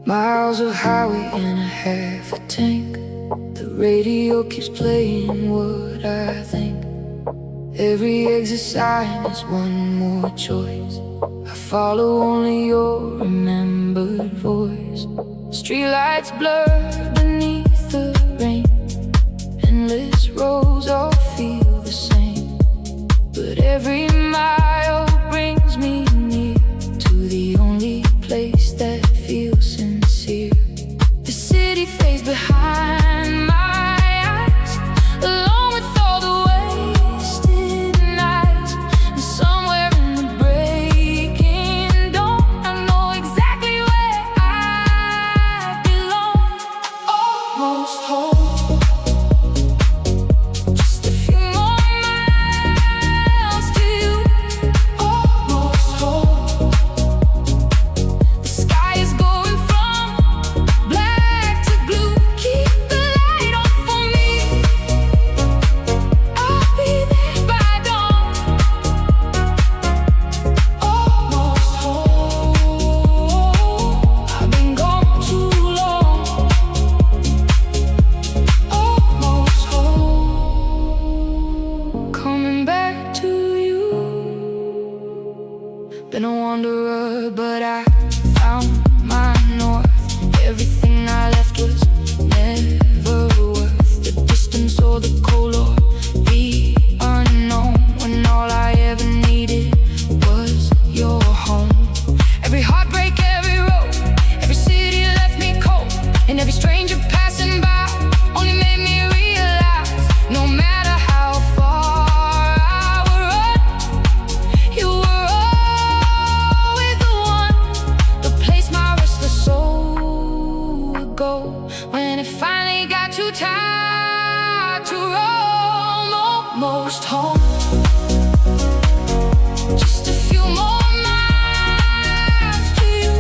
Miles of highway and a half a tank. The radio keeps playing what I think. Every exit sign is one more choice. I follow only your remembered voice. Streetlights blur beneath the rain. Endless roads all feel the same, but every mile brings me near to the only place that feels sincere. The city fades behind my eyes, along with all the wasted nights. And somewhere in the breaking dawn, I know exactly where I belong. Almost home. Just a few more miles to you. Almost home. The sky is going from black to blue. Keep the light on for me. I'll be there by dawn. Almost home. I've been gone too long. Almost home. Coming back to you. Been a wanderer, but I found my north. Everything I left was never worth the distance or the cold or the unknown. When all I ever needed was your home. Every heartbreak, every road, every city left me cold, and every stranger passing by only made me realize, no matter how far I would run, you were always the one, the place my restless soul would go when it finally got too tired to roam. Almost home. Just a few more miles to you.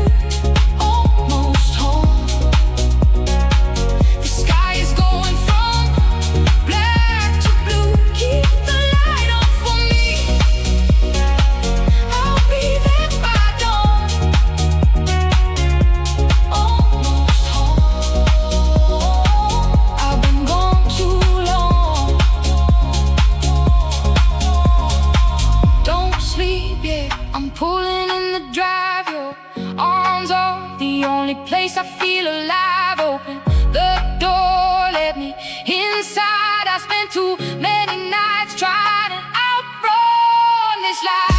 Almost home. The sky is going from black to blue. Keep the light on for me. I'll be there by dawn. Almost home. I've been gone too long. Don't sleep yet, I'm pulling in the drive. Your arms are the only place I feel alive. Open the door, let me inside. I spent too many nights trying to outrun this life.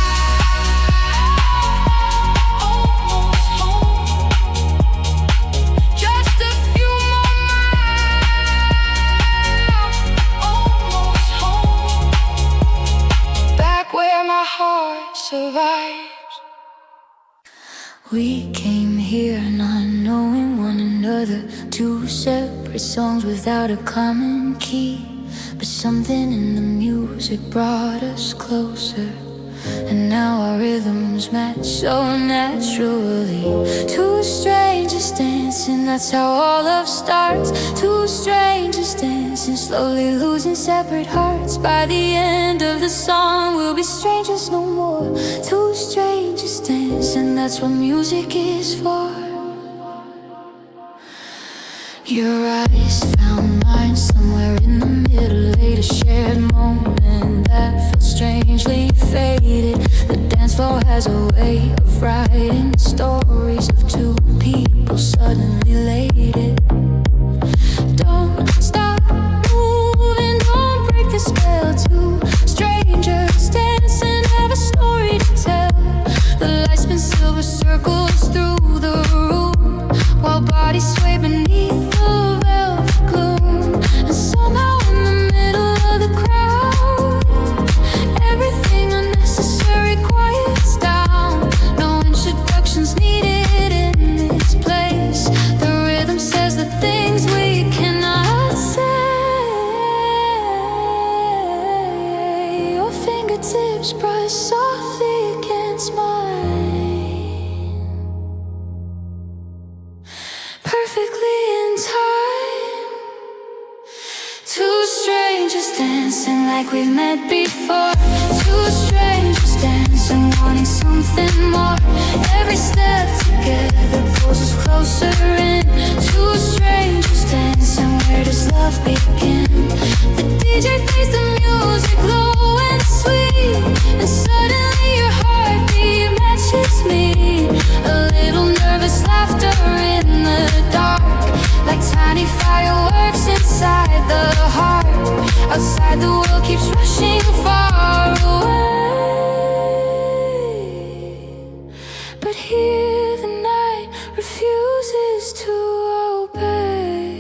Almost home. Just a few more miles. Almost home. Back where my heart survives. We came here not knowing one another, two separate songs without a common key. But something in the music brought us closer, and now our rhythms match so naturally. Two strangers dancing, that's how all love starts. Two strangers dancing, slowly losing separate hearts. By the end of the song, we'll be strangers no more. Two strangers dancing, that's what music is for. Your eyes found mine somewhere in the middle, later shared moment that felt strangely faded. The dance floor has a way of writing stories of two people suddenly elated. Don't stop moving, don't break the spell. Two strangers dancing, have a story to tell. The lights spin silver circles through the room, while bodies sway beneath the velvet gloom. And somehow in the middle of the crowd, everything unnecessary quiets down. No introductions needed in this place. The rhythm says the things we cannot say. Your fingertips brush softly against mine. dancing like we've met before. Two strangers dancing, wanting something more. Every step together pulls us closer in. Two strangers dancing, where does love begin? The DJ plays the music low and sweet, and suddenly your heartbeat matches me. A little nervous laughter in the dark, like tiny fireworks inside the heart. Outside the world keeps rushing far away, but here the night refuses to obey.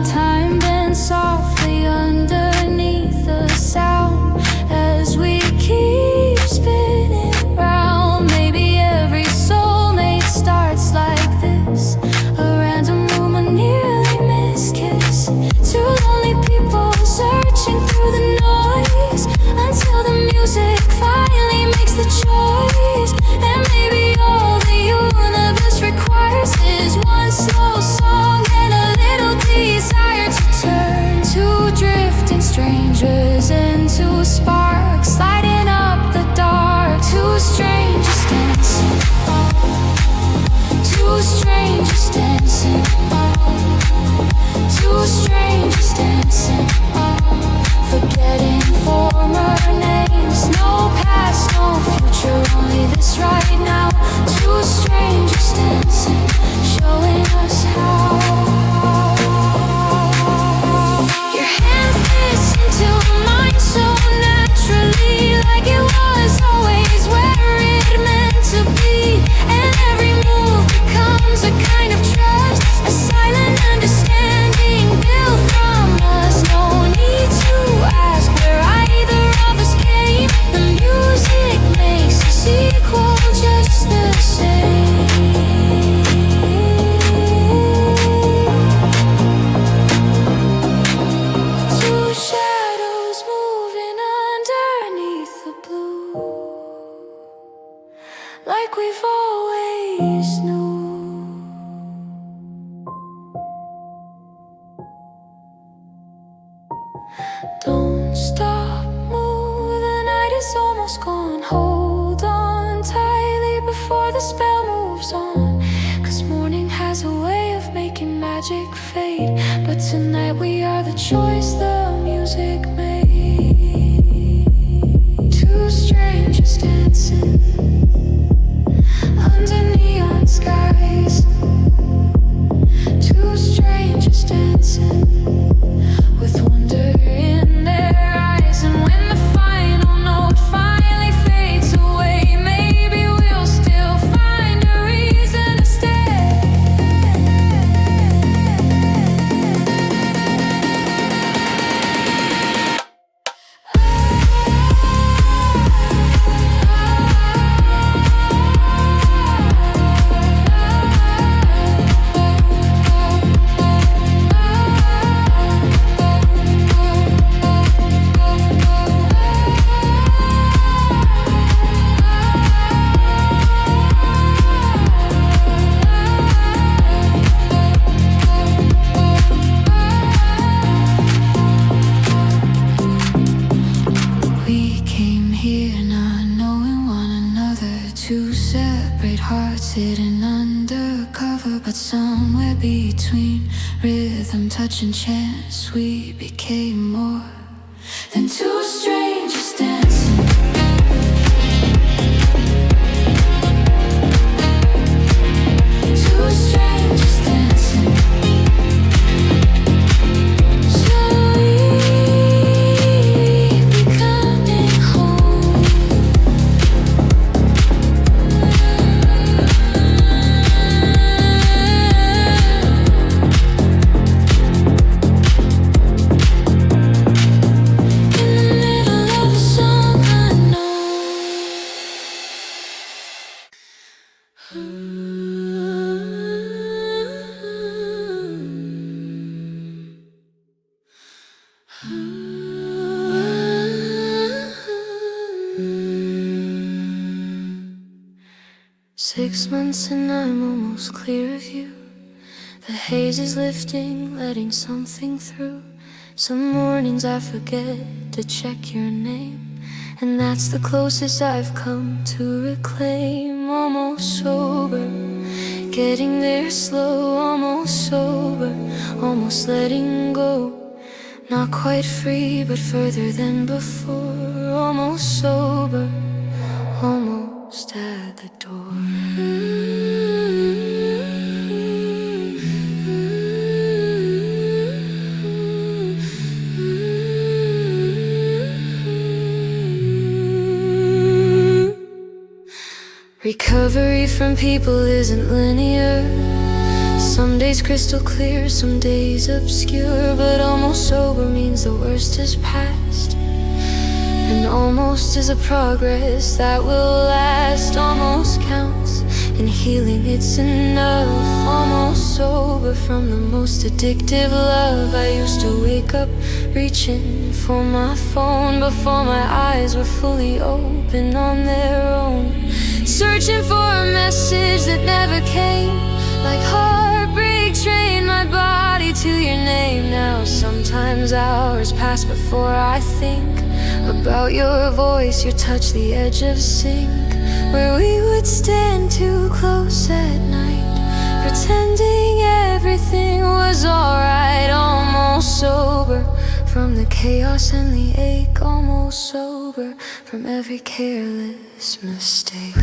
Time bends softly underneath the sound as we keep spinning round. Maybe every soulmate starts like this, a random rumor, nearly missed kiss. Two lonely people searching through the noise until the music finally makes the choice. And maybe all the universe requires is one slow song and a little desire to turn to drifting strangers into sparks, lighting up the dark. Two strangers dancing, two strangers dancing, two strangers dancing, forgetting former names. No past, no future, only this right now. Two strangers dancing, showing us how. Your hand fits into mine so naturally, like it was always where it meant to be. And every move becomes a kind of trust, a silent understanding built from us. No need to ask where either of us came. The music makes us equal, just the same. Two shadows moving underneath the blue, like we've always knew. Don't stop, move, the night is almost gone. Hold on tightly before the spell moves on, 'cause morning has a way of making magic fade. But tonight we are the choice the music made. Two strangers dancing under neon skies. Two strangers dancing with wonder in their eyes. And when the final note finally fades away, maybe we'll still find a reason to stay. We came here not knowing one another, two separate hearts hidden undercover. But somewhere between rhythm, touch, and chance, we became more than two strangers dancing. Two strangers dancing, slowly becoming home. In the middle of a song unknown. 6 months and I'm almost clear of you. The haze is lifting, letting something through. Some mornings I forget to check your name, and that's the closest I've come to reclaim. Almost sober, getting there slow. Almost sober, almost letting go. Not quite free, but further than before. Almost sober, almost at the door. Recovery from people isn't linear. Some days crystal clear, some days obscure. But almost sober means the worst is past, and almost is a progress that will last. Almost counts, in healing it's enough. Almost sober from the most addictive love. I used to wake up reaching for my phone before my eyes were fully open on their own, searching for a message that never came. Like heartbreak trained my body to your name. Now sometimes hours pass before I think about your voice, your touch, the edge of sync, where we would stand too close at night, pretending everything was alright. Almost sober from the chaos and the ache. Almost sober from every careless mistake.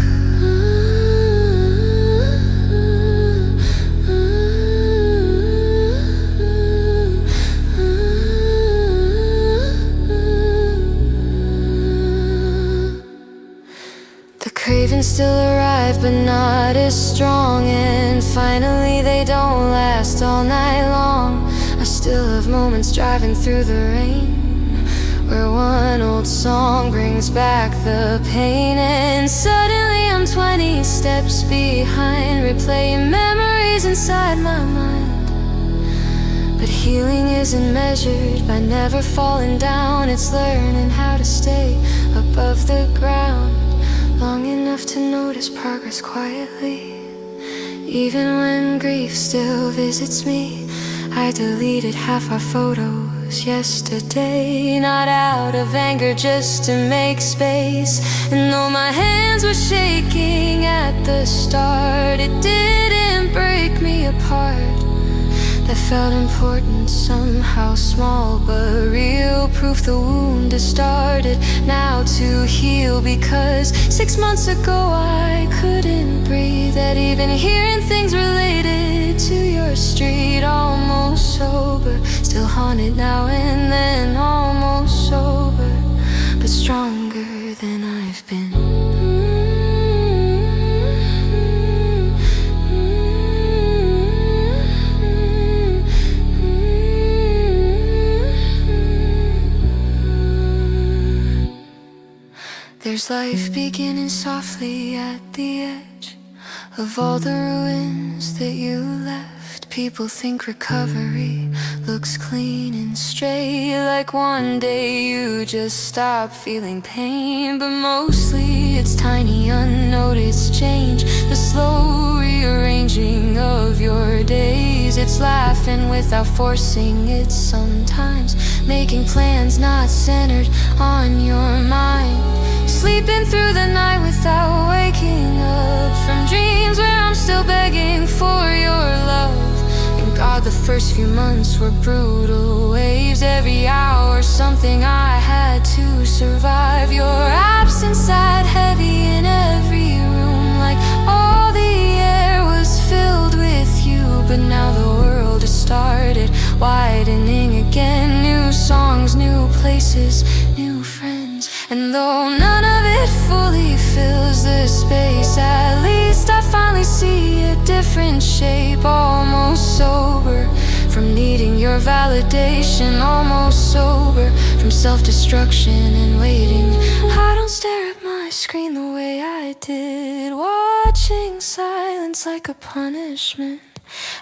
Cravings still arrive, but not as strong. And finally they don't last all night long. I still have moments driving through the rain, where one old song brings back the pain. And suddenly I'm 20 steps behind, replaying memories inside my mind. But healing isn't measured by never falling down. It's learning how to stay above the ground, long enough to notice progress quietly. Even when grief still visits me, I deleted half our photos yesterday, not out of anger, just to make space. And though my hands were shaking at the start, it didn't break me apart. That felt important, somehow small but real. Proof the wound has started now to heal. Because 6 months ago I couldn't breathe at even hearing things related to your street. Almost sober, still haunted now and then. Almost sober, but stronger than I've been. There's life beginning softly at the edge of all the ruins that you left. People think recovery looks clean and straight, like one day you just stop feeling pain. But mostly it's tiny unnoticed change, the slow rearranging of your days. It's laughing without forcing it sometimes, making plans not centered on your mind. Sleeping through the night without waking up from dreams where I'm still begging for your love. And God, the first few months were brutal waves. Every hour something I had to survive. Your absence sat heavy in every room, like all the air was filled with you. But now the world has started widening again. New songs, new places, new friends. And though none of it fully fills the space, at least I finally see a different shape. Almost sober from needing your validation. Almost sober from self-destruction and waiting. I don't stare at my screen the way I did, watching silence like a punishment.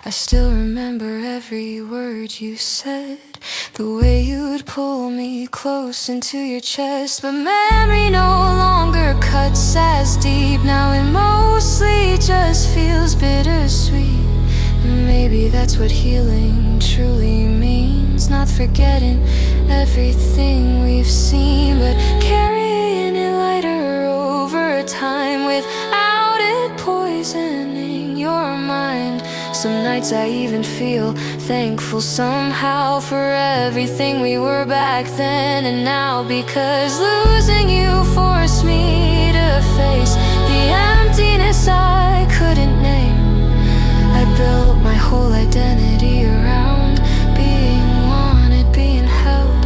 I still remember every word you said, the way you'd pull me close into your chest. But memory no longer cuts as deep. Now it mostly just feels bittersweet. Maybe that's what healing truly means. Not forgetting everything we've seen, but carrying it lighter over time without it poisoning your mind. Some nights I even feel thankful somehow for everything we were back then and now, because losing you forced me to face the emptiness I couldn't name. I built my whole identity around being wanted, being held,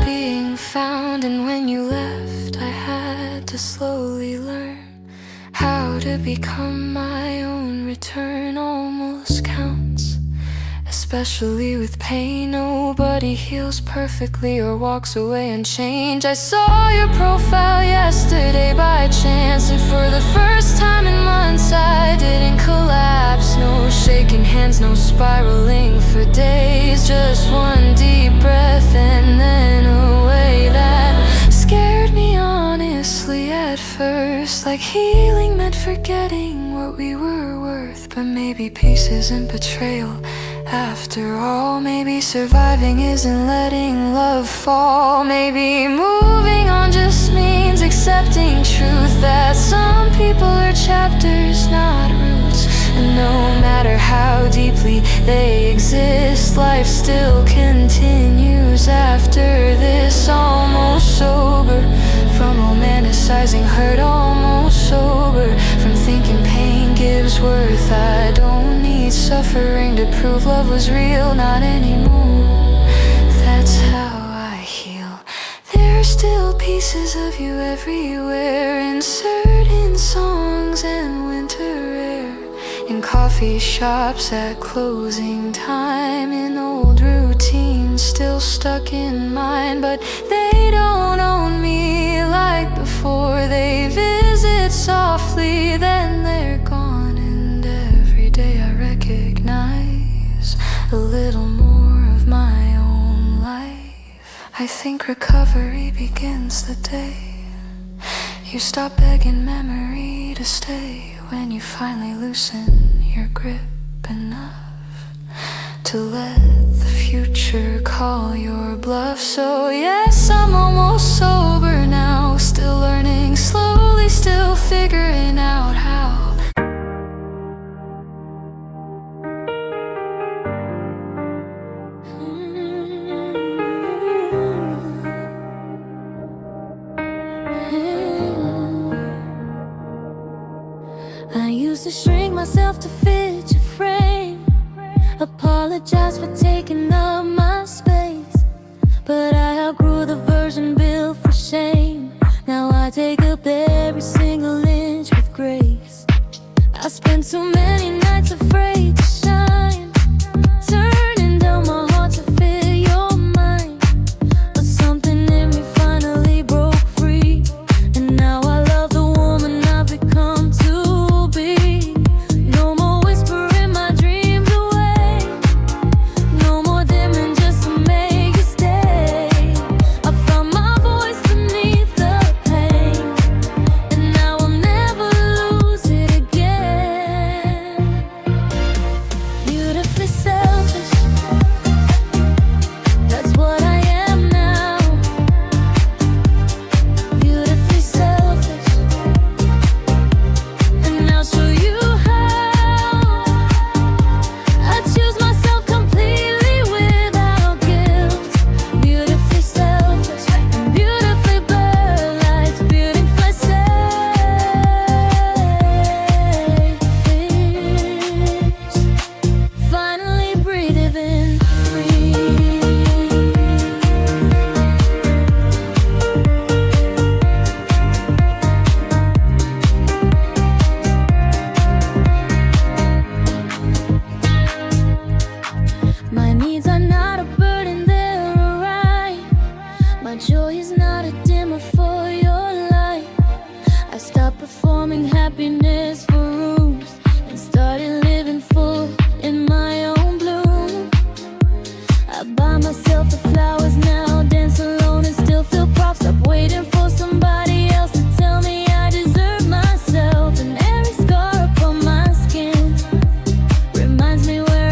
being found. And when you left, I had to slowly learn how to become my own. Return almost counts, especially with pain. Nobody heals perfectly or walks away unchanged. I saw your profile yesterday by chance, and for the first time in months I didn't collapse. No shaking hands, no spiraling for days. Just one deep breath and then away. That scared me honestly at first, like healing meant forgetting what we were worth. But maybe peace isn't betrayal after all. Maybe surviving isn't letting love fall. Maybe moving on just means accepting truth, that some people are chapters, not roots. And no matter how deeply they exist, life still continues after this. Almost sober from romanticizing hurt, almost sober from thinking pain gives worth. I don't need suffering to prove love was real, not anymore. That's how I heal. There are still pieces of you everywhere, in certain songs and winter air, in coffee shops at closing time, in old routines still stuck in mine. But they don't own me like before. They visit softly, then they're gone. And every day I recognize a little more of my own life. I think recovery begins the day you stop begging memory to stay. When you finally loosen your grip enough to let the future call your bluff. So yes, I'm almost sober now, still learning slowly, still figuring out how. I used to shrink myself to fit your frame, apologize for taking up my space, but I outgrew the version built for shame. Now I take up every single inch with grace. I spent too many nights afraid to shine, turning down my heart to fit your mind. But something in me finally broke free, and now I love the woman I've become to be. No more whispering my dreams away, no more dimming just to make you stay. I found my voice beneath the pain, and now I'll never lose it again. Beautifully selfish, that's what I am now. Beautifully selfish, and I'll show you how. I choose myself completely without guilt. Beautifully selfish and beautifully blurred lights, beautifully selfish. Finally breathing free. My needs are not a burden, they're a right. My joy is not a dimmer for your light. I stopped performing happiness for rooms and started living full in my own bloom. I buy myself the flowers now, dance alone and still feel props. Stop waiting for somebody else to tell me I deserve myself. And every scar upon my skin reminds me where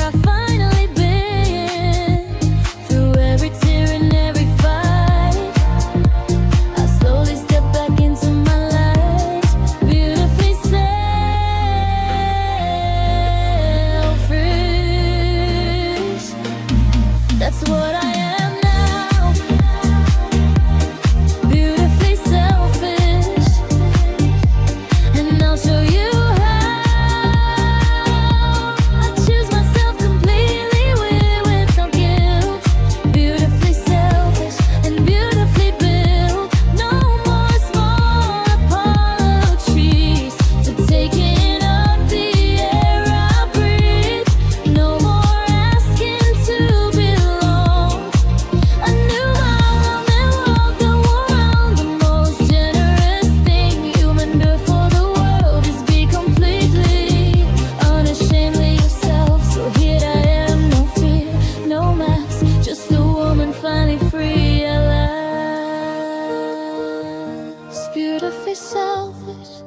beautifully selfish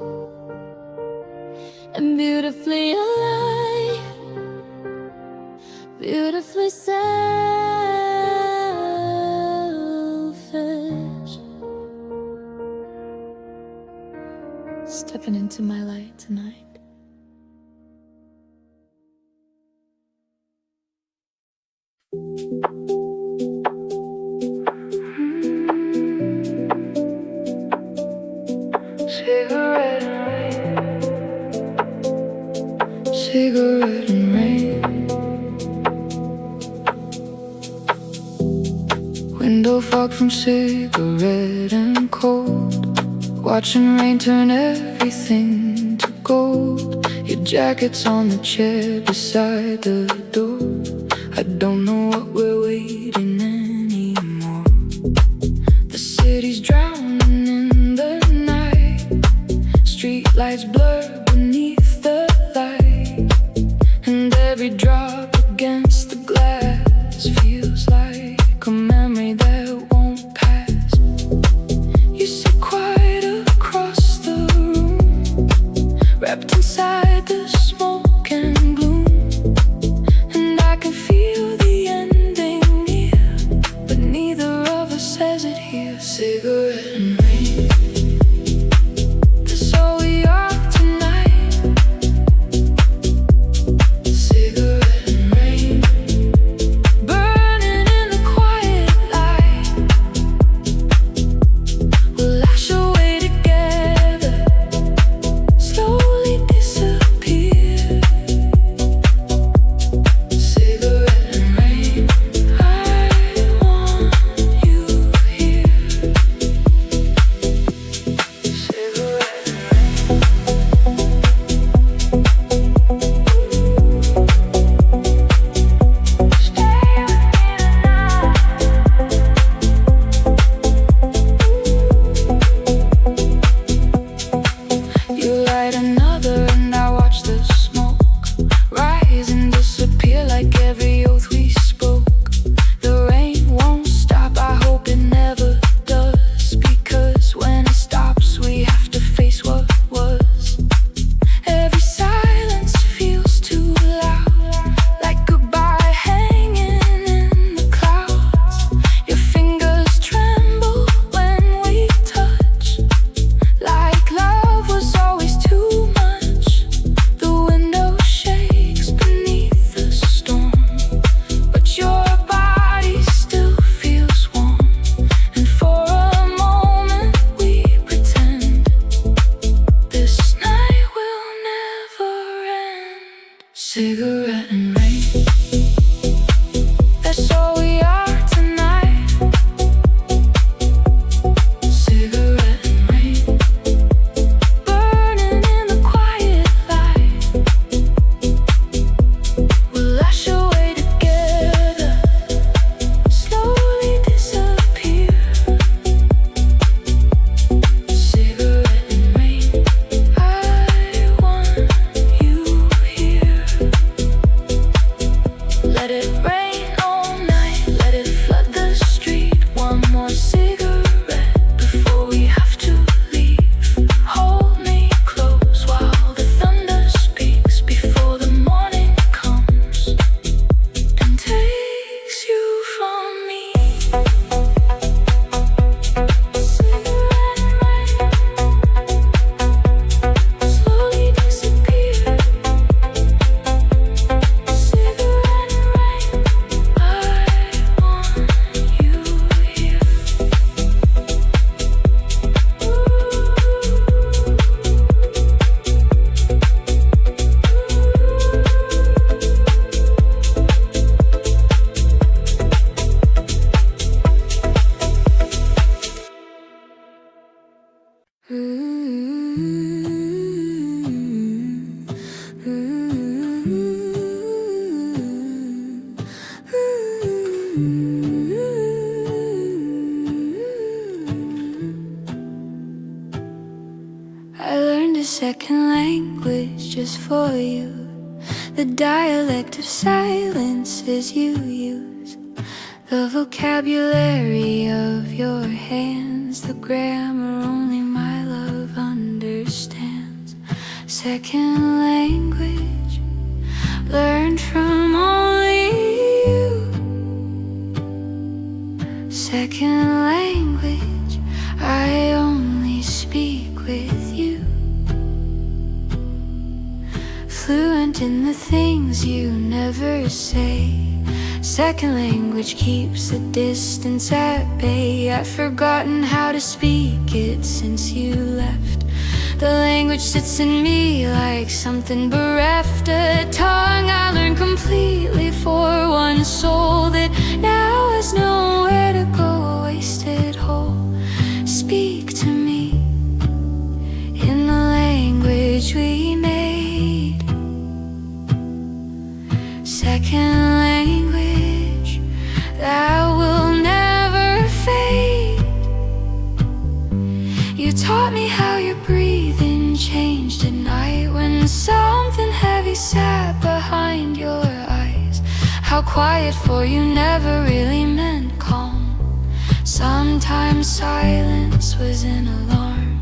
and beautifully alive, beautifully selfish. Stepping into my light tonight. Cigarette and rain, cigarette and rain. Window fog from cigarette and cold. Watching rain turn everything to gold. Your jacket's on the chair beside the door. I don't know what we're waiting anymore. The city's drowning in the night. Street lights blur beneath the light, and every drop against the glass feels like a memory that won't pass. You sit quiet across the room, wrapped inside the smoke and gloom, and I can feel the ending near, but neither of us says it here. Cigarette and rain, that's all we are tonight. Cigarette and rain, burning in the quiet light. We'll lash away together, slowly disappear. Cigarette and rain, I want you here. Cigarette and you light another and I watch the smoke rise and disappear like every oath we spoke. The rain won't stop, I hope it never does, because when it stops we have to face what was. Every silence feels too loud, like goodbye hanging in the clouds. Your fingers tremble when we touch, like love was always too much. The window shakes beneath the storm, but your body still feels warm. And for a moment we pretend this night will never end. Cigarette and rain, that's all we are tonight. Cigarette and rain, burning in the quiet light. We'll lash away together, slowly disappear. Cigarette and rain, I want you here. Let it rain all night, let it flood the street. One more cigarette before we have to leave. Hold me close while the thunder speaks, before the morning comes and takes you from me. Cigarette and rain, slowly disappear. Cigarette and rain, I want you here. I learned a second language just for you. The dialect of silences you use, the vocabulary of your hands, the grammar only my Second language, learned from only you. Second language, I only speak with you. Fluent in the things you never say. Second language keeps a distance at bay. I've forgotten how to speak it since you left. The language sits in me like something bereft. A tongue I learned completely for one soul that now has nowhere to go, wasted whole. Speak to me in the language we made. Second language that will never fade. You taught me how your breathing changed at night, when something heavy sat behind your eyes. How quiet for you never really meant calm. Sometimes silence was an alarm,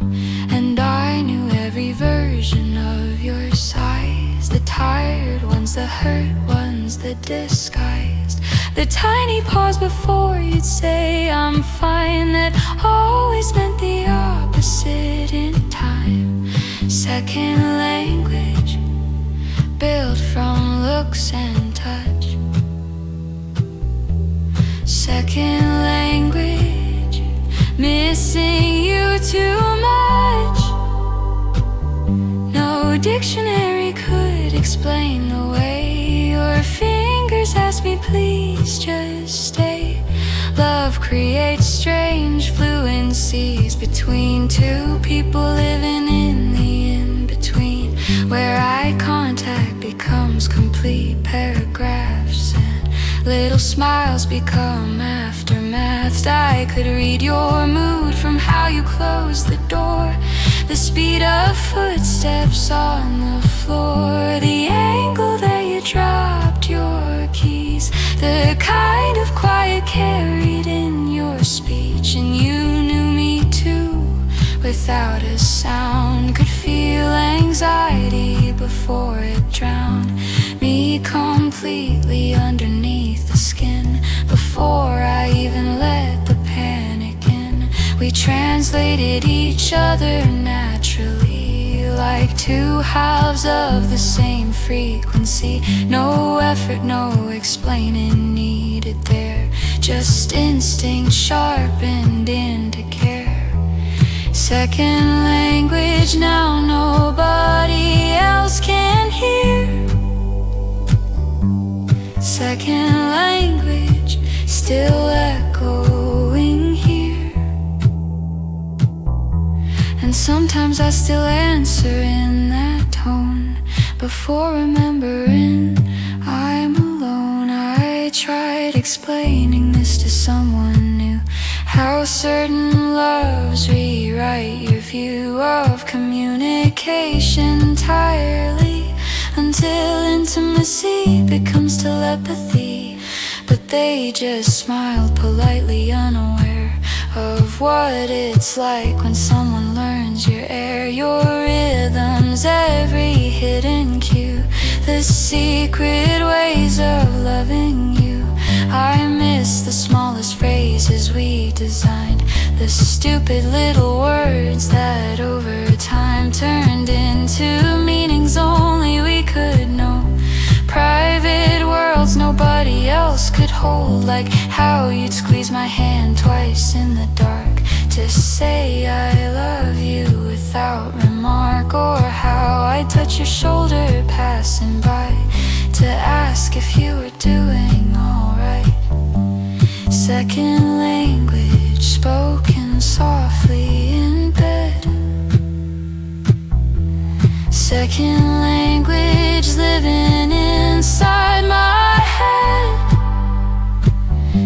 and I knew every version of your sighs. The tired ones, the hurt ones, the disguised. The tiny pause before you'd say I'm fine, that always meant the opposite in time. Second language, built from looks and touch. Second language, missing you too much. No dictionary could explain the way your fingers asked me, please just stay. Love creates strange fluencies between two people living in the in-between, where eye contact becomes complete paragraphs and little smiles become aftermaths. I could read your mood from how you closed the door, the speed of footsteps on the floor, the angle that you dropped your keys, the kind of quiet carried in your speech. And you knew me too, without a sound. Could feel anxiety before it drowned me completely underneath the skin. Before I even let the panic in, we translated each other naturally, like two halves of the same frequency. No effort, no explaining needed there, just instinct sharpened into care. Second language now nobody else can hear. Second language still echoing here. And sometimes I still answer in that tone before remembering I'm alone. I tried explaining this to someone new, how certain loves rewrite your view of communication entirely, until intimacy becomes telepathy. But they just smiled politely, unaware of what it's like when someone learns your air, your rhythms, every hidden cue, the secret ways of loving you. I miss the smallest phrases we designed, the stupid little words that over time turned into meanings only we could know. Private worlds nobody else could hold, like how you'd squeeze my hand twice in the dark to say I love you without remark, or how I'd touch your shoulder passing by to ask if you were doing alright. Second language spoken softly in bed. Second language living inside my head.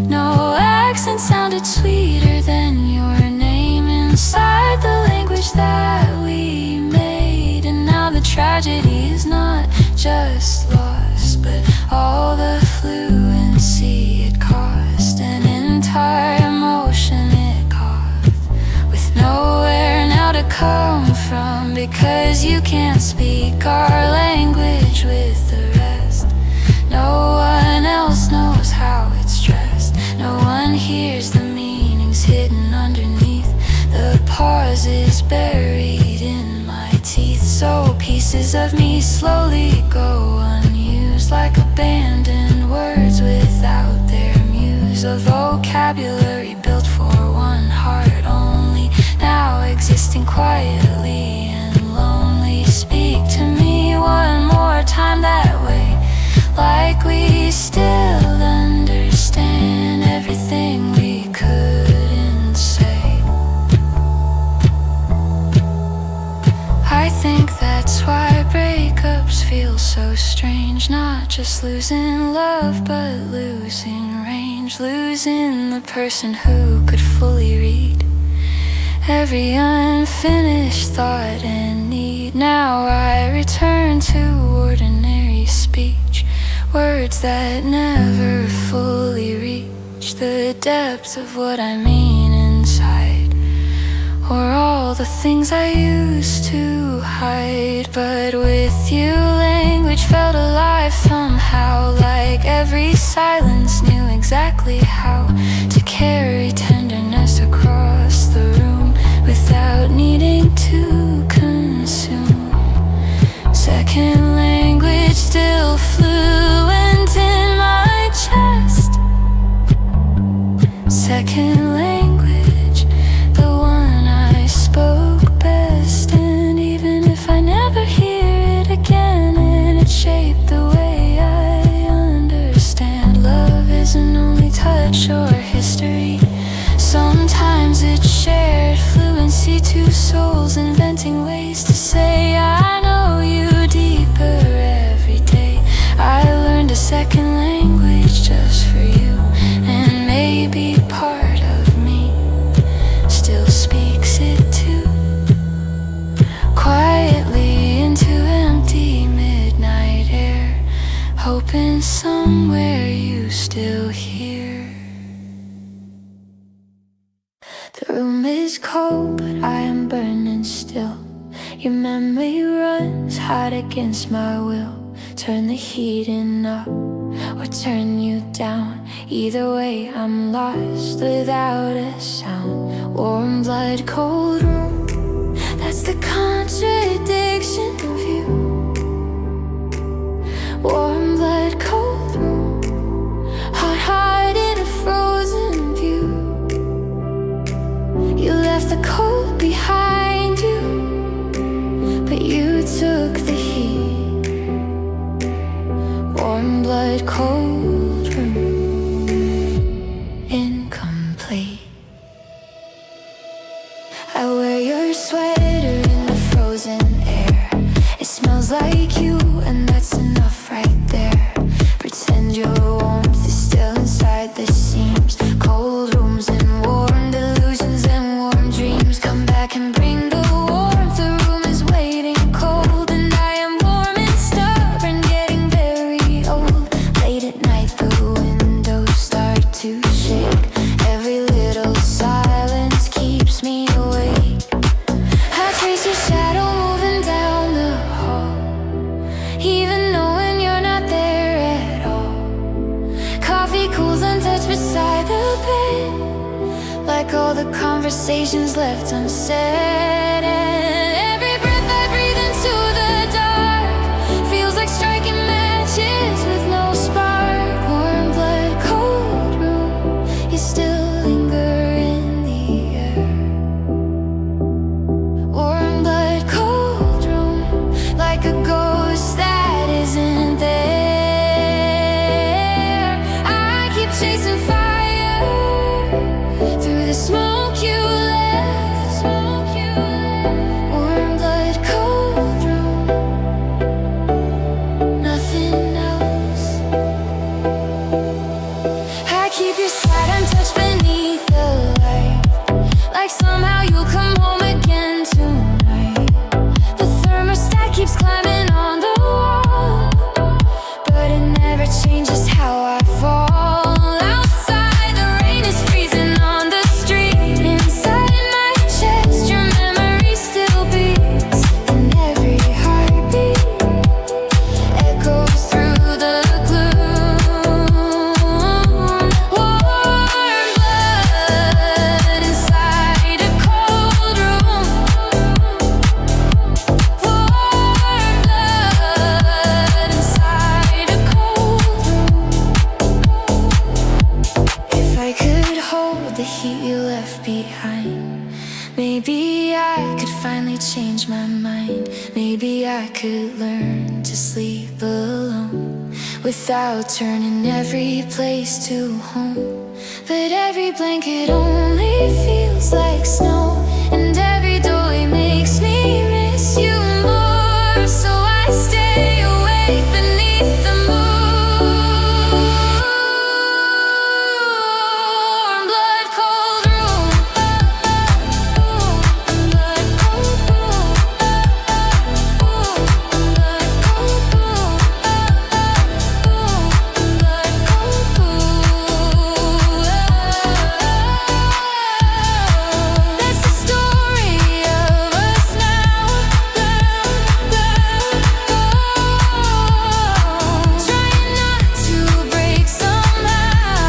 No accent sounded sweeter than your name inside the language that we made. And now the tragedy is not just lost, but all the fluency it cost, an entire emotion it caused, with nowhere now to come from. because you can't speak our language with the rest. No one else knows how it's dressed. No one hears the meanings hidden underneath the pauses buried in my teeth. So pieces of me slowly go unused, like abandoned words without their muse. A vocabulary built for one heart only, now existing quietly and lonely. Speak to me one more time that way, like we still understand everything we couldn't say. I think that's why breakups feel so strange. Not just losing love, but losing range. Losing the person who could fully read every unfinished thought and need. Now I return to ordinary speech, words that never fully reach the depths of what I mean inside, or all the things I used to hide. But with you, language felt alive somehow, like every silence knew exactly how to carry tenderness across the room without needing to consume. Second language still fluent in my chest. Second language, the one I spoke best. And even if I never hear it again, and it shaped the way I understand, love isn't only touch or history. Sometimes it's shared fluency, two souls inventing ways to say I know you deeper every day. I learned a second language just for you, and maybe part of me still speaks it too. Quietly into empty midnight air, hoping somewhere you still hear. The room is cold, but I am burning still. Your memory runs hot against my will. Turn the heating up or turn you down. Either way, I'm lost without a sound. Warm blood, cold room, that's the contradiction of you. Warm blood, cold room, hot heart in a frozen view. You left the cold behind you, but you took the heat. Warm blood, cold room, incomplete. I wear your sweater in the frozen air. It smells like you, and that's enough right there. Pretend your warmth is still inside the seams. Cold rooms and warm delusions and warm dreams. Come back and bring the warmth. The room is waiting cold, and I am warm and stubborn, getting very old. Late at night the windows start to shake. Every little silence keeps me awake. I trace your shadow moving down the hall, even knowing you're not there at all. Coffee cools untouched beside the bed, like all the conversations left unsaid. And every breath I breathe into the dark feels like striking matches with no spark. Warm blood, cold room, you still linger in the air. Warm blood, cold room, like a ghost that isn't there. I keep chasing fire through the smoke you left. finally changed my mind. Maybe I could learn to sleep alone without turning every place to home. But every blanket only feels like snow, and every doorway makes me miss you more. So I stay awake beneath the moon. Blood cold room, blood cold room, blood cold room, blood cold room. That's the story of us now. Trying not to break somehow.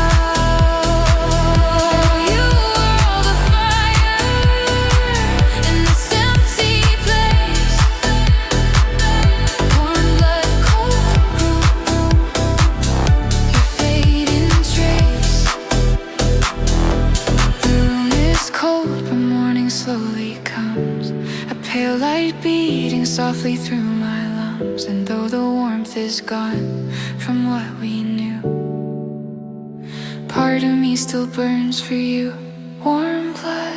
You were all the fire in this empty place. Warm blood, cold room, your fading trace. The room is cold, but morning slowly comes. A pale light beating softly through my lungs. And though the warmth is gone from what we knew, part of me still burns for you. Warm blood,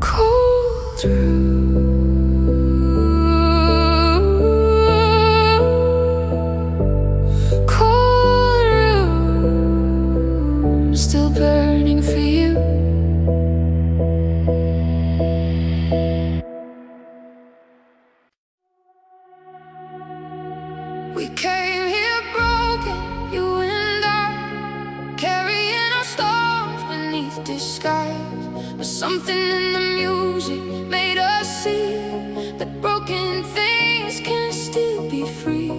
cold room, cold room, still burning for you. We came here broken, you and I, carrying our storms beneath disguise. But something in the music made us see that broken things can still be free.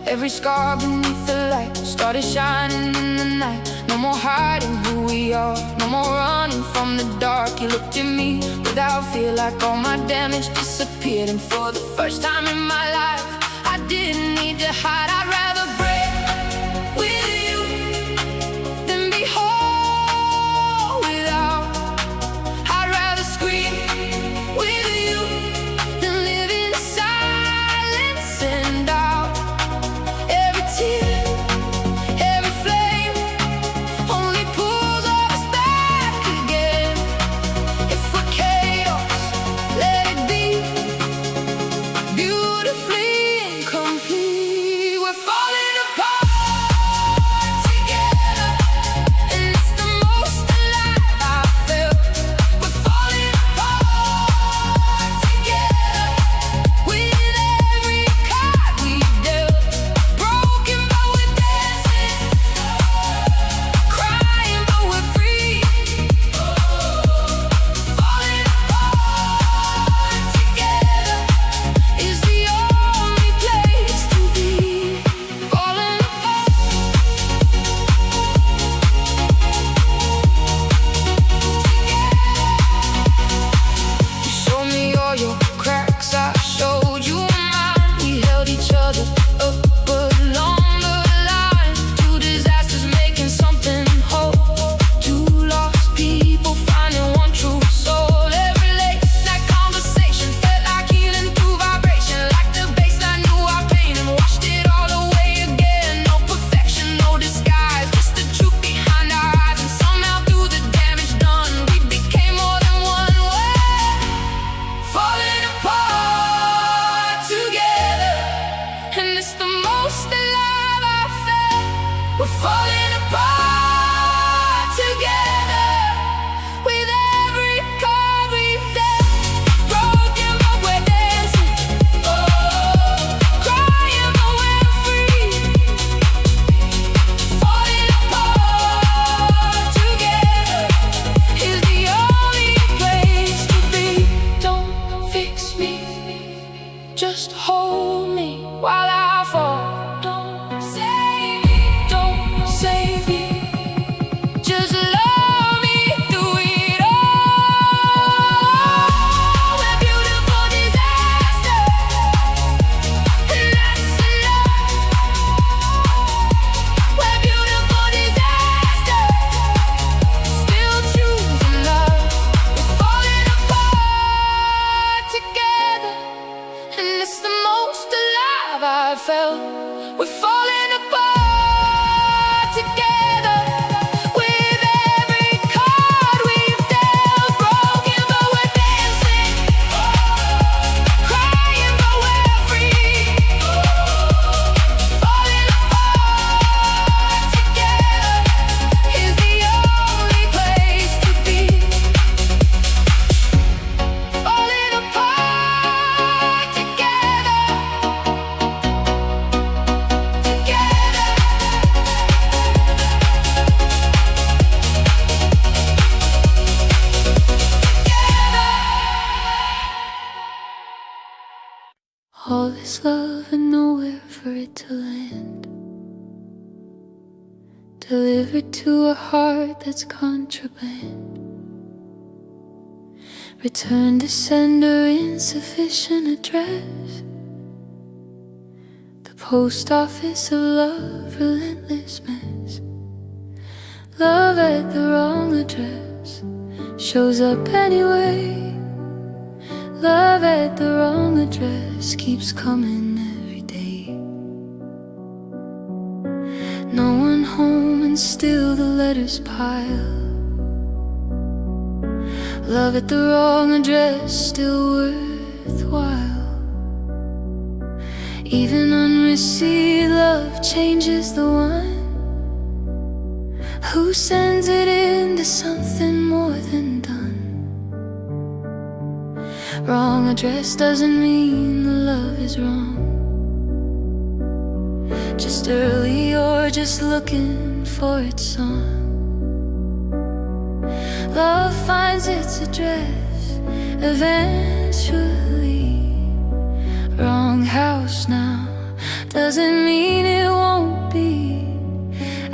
Every scar beneath the light started shining in the night. No more hiding who we are, no more running from the dark. You looked at me without fear, like all my damage disappeared. And for the first time in my life, I didn't need to hide. I'd rather break with you than be whole without. I'd rather scream with you than live in silence and doubt. Every tear, every flame only pulls us back again. If we're chaos, let it be beautifully incomplete. We're falling felt. We're falling apart together, with every card we've dealt. Broken but we're dancing, crying but we're free. Falling apart together is the only place to be. Falling apart together, together. All this love and nowhere for it to land, delivered to a heart that's contraband. Return to sender, insufficient address. The post office of love, relentless mess. Love at the wrong address shows up anyway. Love at the wrong address keeps coming every day. No one home and still the letters pile. Love at the wrong address still worthwhile. Even unreceived love changes the one who sends it into something more than done. Wrong address doesn't mean the love is wrong. Just early or just looking for its song. Love finds its address eventually. Wrong house now doesn't mean it won't be.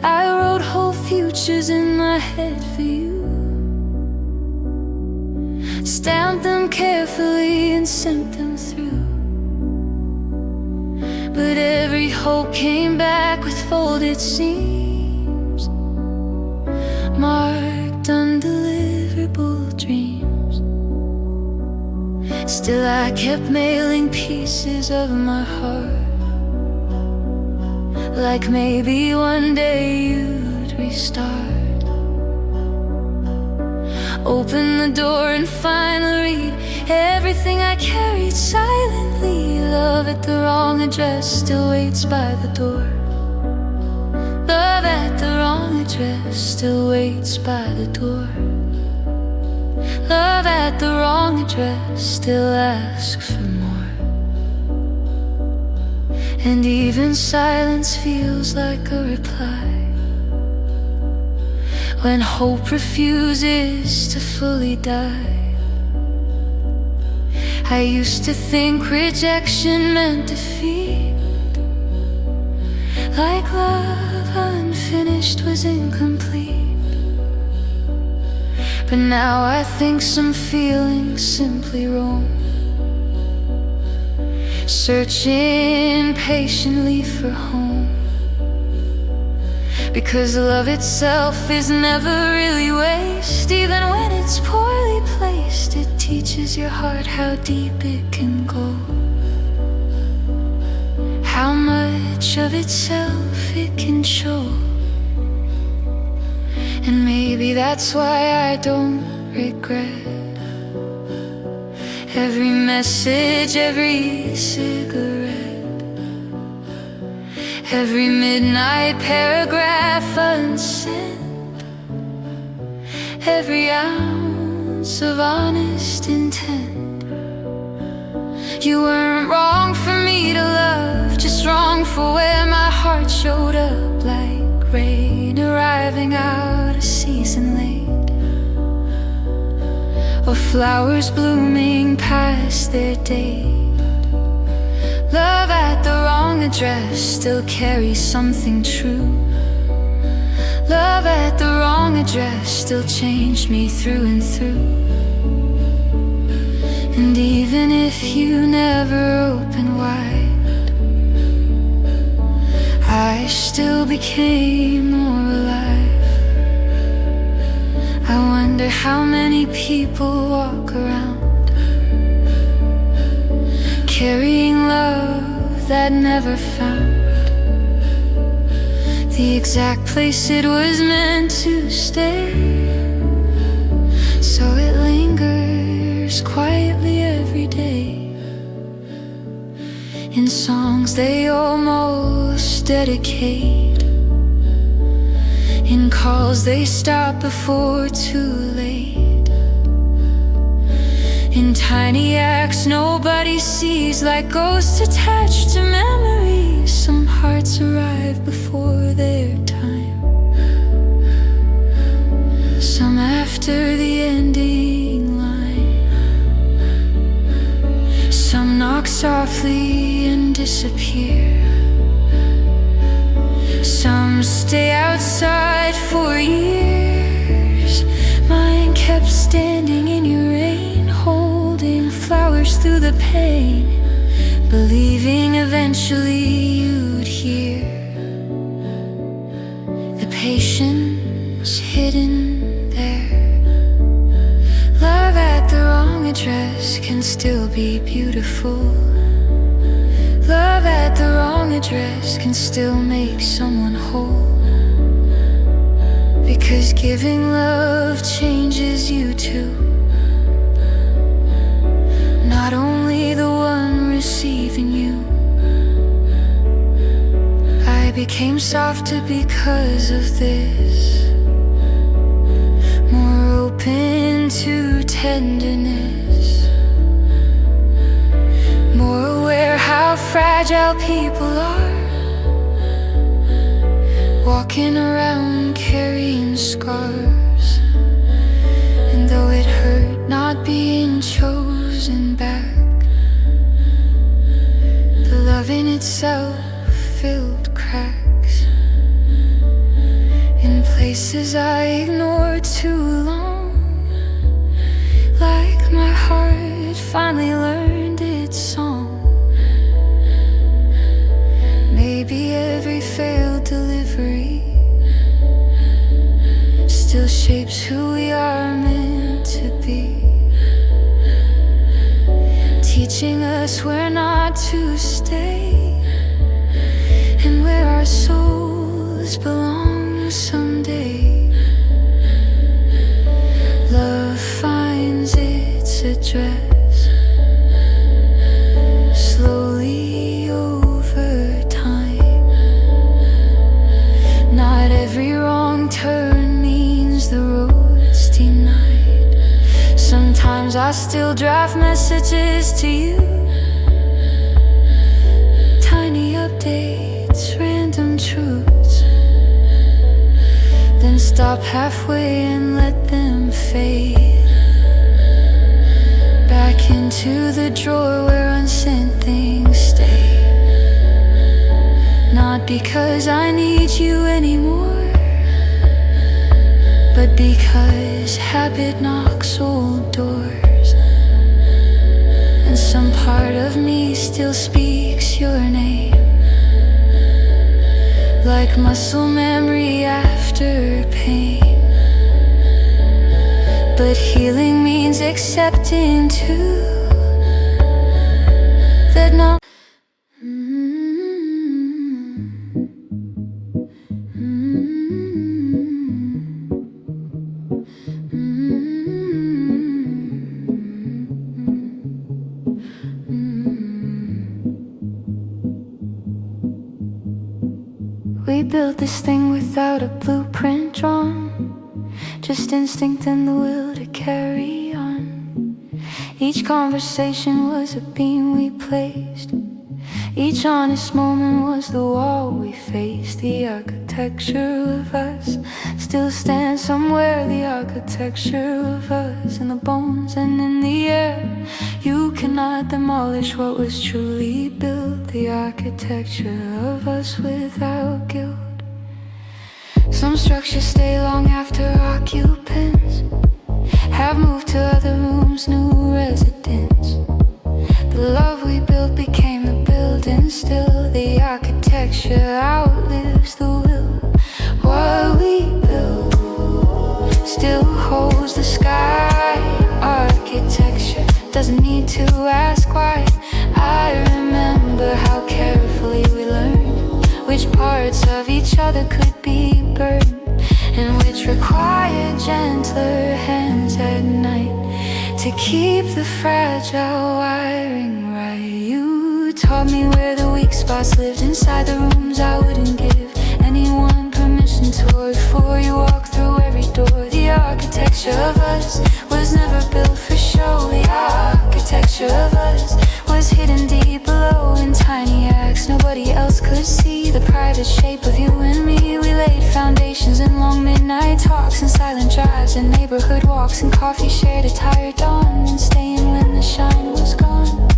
I wrote whole futures in my head for you. Stamped them carefully and sent them through. But every hope came back with folded seams, marked undeliverable dreams. Still I kept mailing pieces of my heart, like maybe one day you'd restart. Open the door and finally read everything I carried silently. Love at the wrong address still waits by the door. Love at the wrong address still waits by the door. Love at the wrong address still asks for more. And even silence feels like a reply when hope refuses to fully die. I used to think rejection meant defeat, like love unfinished was incomplete. But now I think some feelings simply roam, searching patiently for home. Because love itself is never really waste. Even when it's poorly placed, it teaches your heart how deep it can go, how much of itself it can show. And maybe that's why I don't regret every message, every cigarette, every midnight paragraph unsent, every ounce of honest intent. You weren't wrong for me to love, just wrong for where my heart showed up, like rain arriving out a season late, or flowers blooming past their date. Love at the wrong address still carries something true. Love at the wrong address still changed me through and through. And even if you never open wide, I still became more alive. I wonder how many people walk around carrying love that never found the exact place it was meant to stay. So it lingers quietly every day, in songs they almost dedicate, in calls they stop before too late, in tiny acts nobody sees, like ghosts attached to memories. Some hearts arrive before their time, some after the ending line, some knock softly and disappear, some stay outside for years. Mine kept standing in your rain, holding flowers through the pain, believing eventually you'd hear the patience hidden there. Love at the wrong address can still be beautiful. Love at the wrong address can still make someone whole, because giving love changes you too, not only the one receiving you. I became softer because of this, more open to tenderness, more aware how fragile people are, walking around carrying scars. And though it hurt not being chosen back, the love in itself filled cracks in places I ignored too long, like my heart finally learned its song. Maybe every failed delivery still shapes who we are meant to be, teaching us where not to stay and where our souls belong someday. Love finds its address slowly over time. Not every wrong turn means the road's denied. Sometimes I still draft messages to you, tiny updates, random truths, then stop halfway and let them fade back into the drawer where unsent things stay. Not because I need you anymore, but because habit knocks old doors, and some part of me still speaks your name, like muscle memory after pain. But healing means accepting too that not we built this thing without a blueprint drawn, just instinct and the will to carry on. Each conversation was a beam we placed, each honest moment was the wall we faced. The architecture of us still stands somewhere, the architecture of us in the bones and in the air. You cannot demolish what was truly built, the architecture of us without guilt. Some structures stay long after occupants have moved to other rooms, new residents. The love we built became the building still, the architecture outlives the will. What we built still holds the sky. Architecture doesn't need to ask why. I remember how careful other could be burned, and which required gentler hands at night to keep the fragile wiring right. You taught me where the weak spots lived inside the rooms I wouldn't give anyone permission to. Before you walk through every door, the architecture of us was never built for show. The architecture of us was hidden deep below in tiny acts nobody else could see. The private shape of you and me. We laid foundations in long midnight talks and silent drives and neighborhood walks and coffee shared a tired dawn and staying when the shine was gone.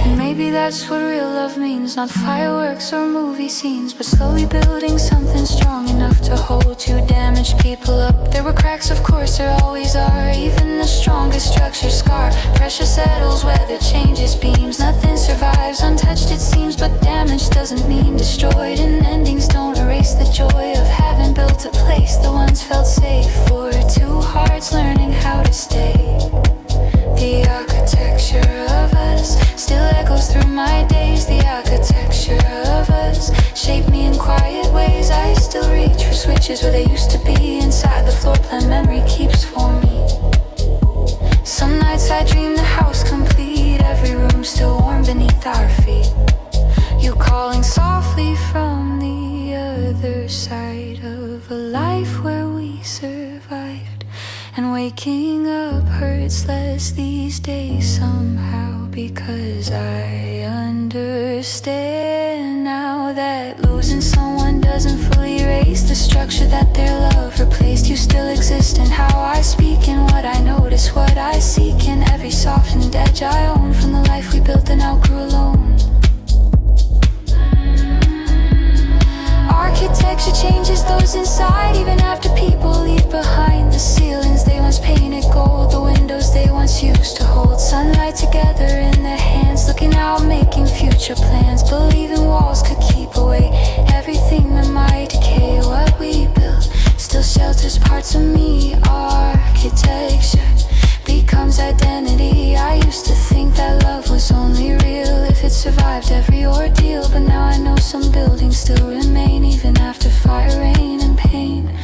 And maybe that's what real love means, not fireworks or movie scenes, but slowly building something strong enough to hold two damaged people up. There were cracks, of course, there always are. Even the strongest structure scar. Pressure settles, weather changes beams. Nothing survives untouched it seems, but damage doesn't mean destroyed. And endings don't erase the joy of having built a place that once felt safe for two hearts learning how to stay. The architecture of us still echoes through my days. The architecture of us shaped me in quiet ways. I still reach for switches where they used to be. Inside the floor plan memory keeps for me. Some nights I dream the house complete, every room still warm beneath our feet. You calling softly from the other side of a life where we survived. And waking up hurts less these days somehow, because I understand now that losing someone doesn't fully erase the structure that their love replaced. You still exist in how I speak and what I notice, what I seek in every softened edge I own from the life we built and outgrew alone. Architecture changes those inside, even after people leave behind. The ceilings they once painted gold, the windows they once used to hold sunlight together in their hands, looking out, making future plans, believing walls could keep away everything that might decay. What we built still shelters parts of me. Architecture becomes identity. I used to think that love was only real if it survived every ordeal, but now I know some buildings still remain even after fire, rain, and pain.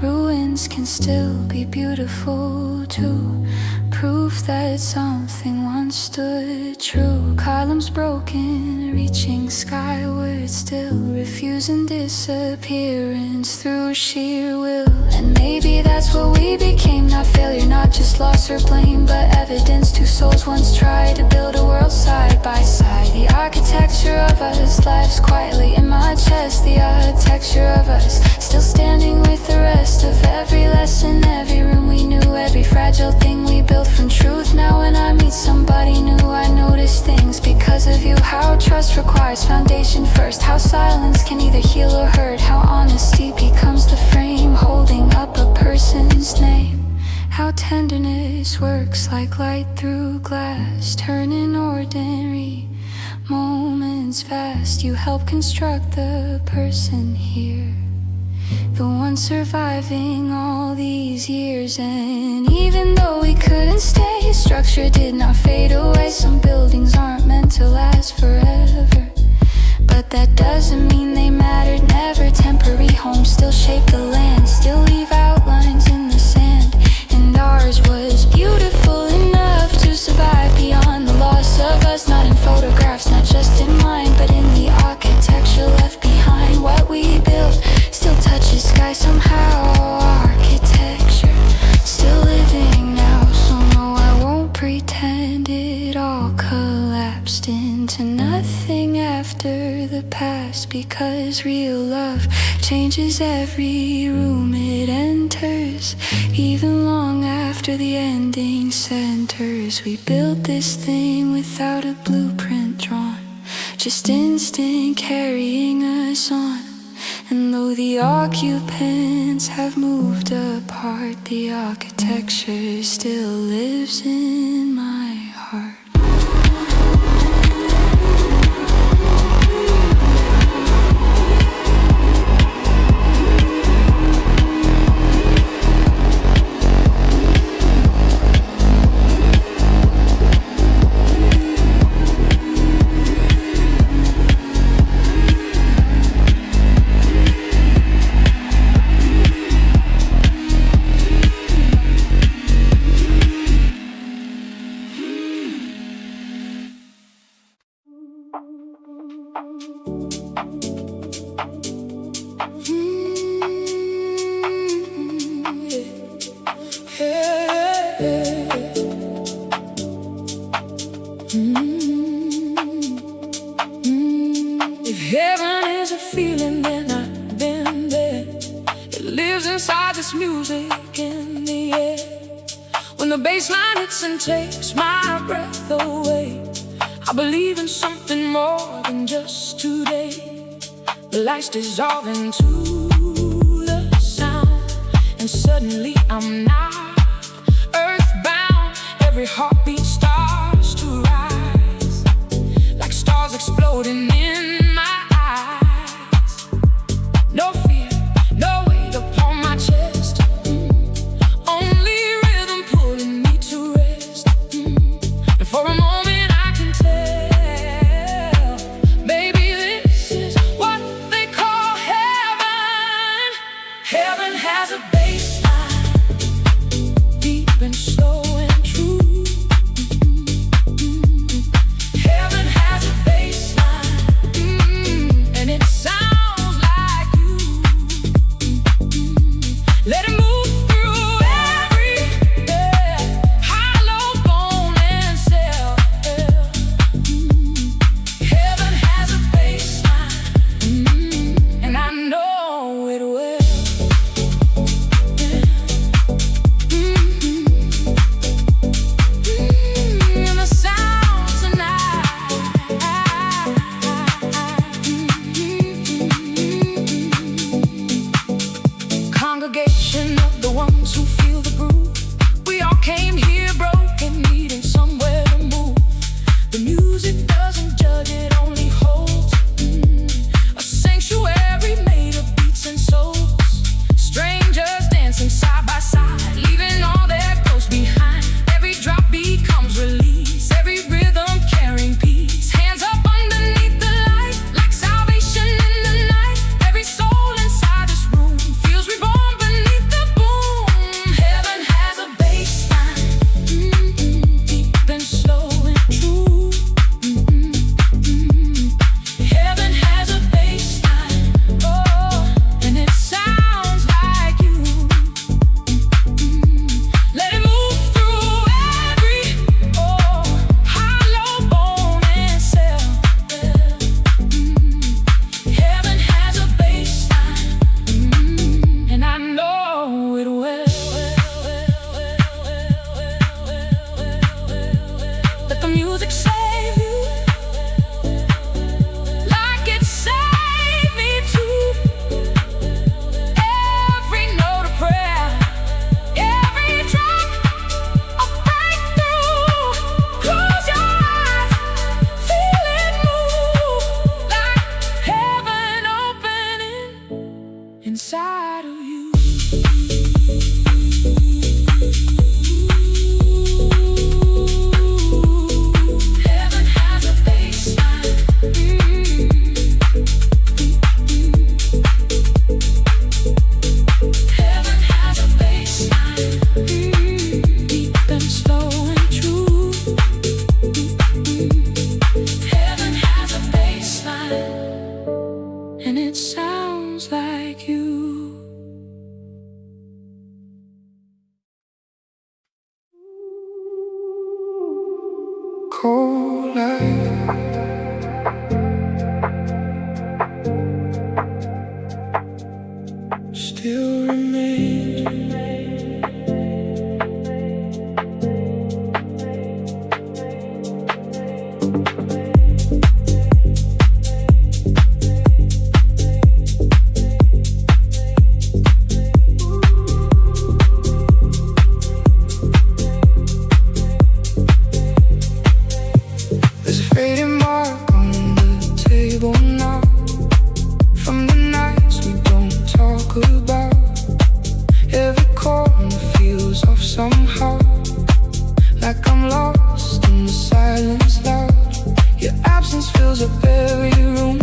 Ruins can still be beautiful too, proof that something once stood true. Columns broken, reaching skyward, still refusing disappearance through sheer will. And maybe that's what we became, not failure, not just loss or blame, but evidence two souls once tried to build a world side by side. The architecture of us lives quietly in my chest. The architecture of us still standing with the rest of every lesson, every room we knew, every fragile thing we built from truth. Now when I meet somebody new, I notice things because of you. How trust requires foundation first, how silence can either heal or hurt, how honesty becomes the frame holding up a person's name, how tenderness works like light through glass, turning ordinary moments fast. You help construct the person here, the one surviving all these years. And even though we couldn't stay, structure did not fade away. Some buildings aren't meant to last forever, but that doesn't mean they mattered never. Temporary homes still shape the land, still leave outlines in the sand. And ours was beautiful enough to survive beyond the loss of us. Not in photographs, not just in mind, but in the architecture left behind. What we built still touches sky somehow. Architecture still living now, so no, I won't pretend it all collapsed into nothing after the past, because real love changes every room it enters, even long after the ending centers. We built this thing without a blueprint drawn, just instinct carrying us on. And though the occupants have moved apart, the architecture still lives in my heart. Yeah. If heaven is a feeling, then I've been there. It lives inside this music in the air. When the bass line hits and takes my breath away, I believe in something more than just today. The lights dissolve into the sound, and suddenly I'm not earthbound. Every heartbeat starts to rise, like stars exploding in my eyes. No fear, no weight upon my chest, only rhythm pulling me to rest. And for a moment I can tell, maybe this is what they call heaven. Heaven has a bass line, deep and slow and true. Heaven has a bass line, and it sounds like you. Let it move through every hollow bone and cell. Heaven has a bass line, and I know it well. And the sound tonight, congregation of the ones who feel the groove. We all came here broken, needing somewhere to move. The music doesn't judge, it only holds. A sanctuary made of beats and souls. Strangers dancing side by side, leaving all their ghosts behind. Every drop becomes release, every rhythm carrying peace. Hands up underneath the light, like salvation in the night. Every soul inside this room feels reborn beneath the boom. Heaven has a bass line, deep and slow and true. Heaven has a bass line, oh, and it sounds like you. Let it move through every hollow bone and cell. Heaven has a bass line, and I know it well. Let the music save you, like it saved me too. Every note of prayer, every drop of breakthrough. Close your eyes, feel it move, like heaven opening inside of you. Heaven has a bass line. Heaven has a bass line, deep and slow and true. Heaven has a bass line, and it sounds like you. Cold light, still remains. There's a fading mark on the table now, from the nights we don't talk about. Every corner feels off somehow, like I'm lost in the silence loud. Your absence fills up every room,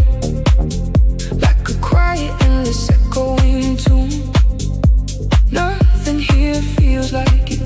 like a quiet, endless echoing tune. Nothing here feels like it